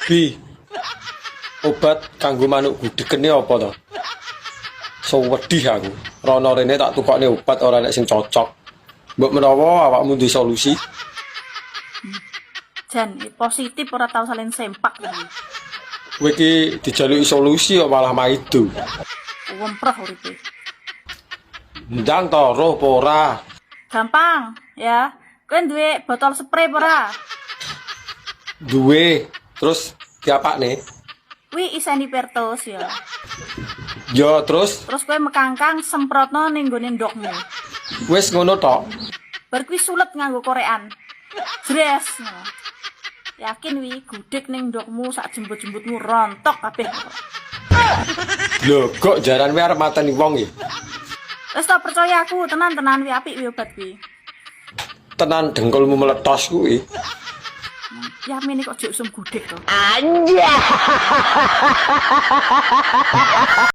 Bi, obat kanggo manuk gudeg apa to? Sewedih aku. Rono rene tak tukokne obat ora nek sing cocok. Mbok menawa awakmu duwe solusi? Jan, positif ora tau saling sempak iki. Kowe iki dijaluki solusi kok malah maido. Wempreh uripe. Ndang to roh apa ora? Gampang, ya. Kowe duwe botol spray apa ora? Duwe. Terus diapakne? Kuwi iseni Pertos ya. Yo terus Terus kowe mekangkang semprotno ning gone ndokmu. wis ngono tok. Bar kuwi sulet nganggo korean. Jres. Yakin wi gudeg ning ndokmu sak jembut-jembutmu rontok kabeh. Lho, kok jaran kowe arep mateni wong iki? Wis tak percaya aku, tenan-tenan wi apik wi obat kuwi. Tenan dengkulmu meletos kuwi. Yamin kok juk sum gudeg to. Anjay.